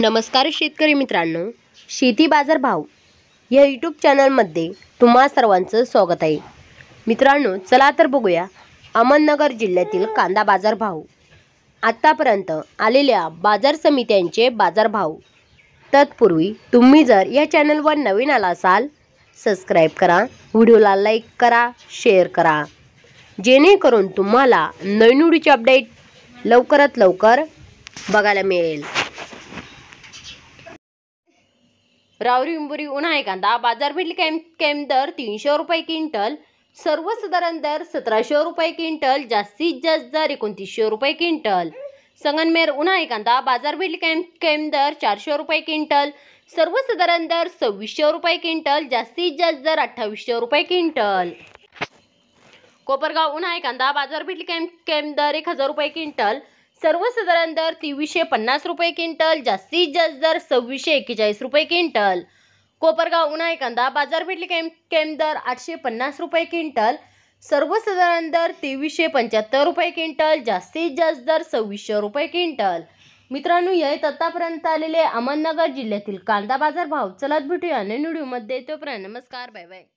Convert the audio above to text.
नमस्कार शेतकरी मित्रांनो, शेती बाजार भाव या यूट्यूब चॅनलमध्ये तुम्हा सर्वांचं स्वागत आहे। मित्रांनो, चला तर बघूया अहमदनगर जिल्ह्यातील कांदा बाजार भाव, आतापर्यंत आलेल्या बाजार समित्यांचे बाजार भाव। तत्पूर्वी तुम्ही जर या चॅनलवर नवीन आला असाल, सबस्क्राइब करा, व्हिडिओला लाईक करा, शेअर करा, जेणेकरून तुम्हाला नवीन व्हिडिओचे अपडेट लवकरात लवकर बघायला मिळेल। रावरी उंबरी उन्हाळी कांदा बाजारपेठ कॅम्प दर 300 रुपये क्विंटल, सर्वसाधारण दर 1700 रुपये क्विंटल, जास्तीत जास्त दर 2900 रुपये क्विंटल। संगमनेर उन्हाळी कांदा बाजारपेठ कॅम्प दर 400 रुपये क्विंटल, सर्वसाधारण दर 2600 रुपये क्विंटल, जास्तीत जास्त दर 2800 रुपये क्विंटल। कोपरगाव उन्हाळी कांदा बाजारपेठ कॅम्प दर 1000 रुपये क्विंटल, सर्वसाधारण दर 2350 रुपये क्विंटल, जास्तीत जास्त दर 2641 रुपये क्विंटल। कोपरगाव उन्हाळी कांदा बाजारपेठ कॅम्प दर 850 रुपये क्विंटल, सर्वसाधारण दर 2375 रुपये क्विंटल, जास्तीत जास्त दर 2600 रुपये क्विंटल। मित्रांनो, हे आतापर्यंत आलेले अहमदनगर जिल्ह्यातील कांदा बाजार भाव। चला भेटूया नवीन व्हिडिओमध्ये, तोपर्यंत नमस्कार, बाय बाय।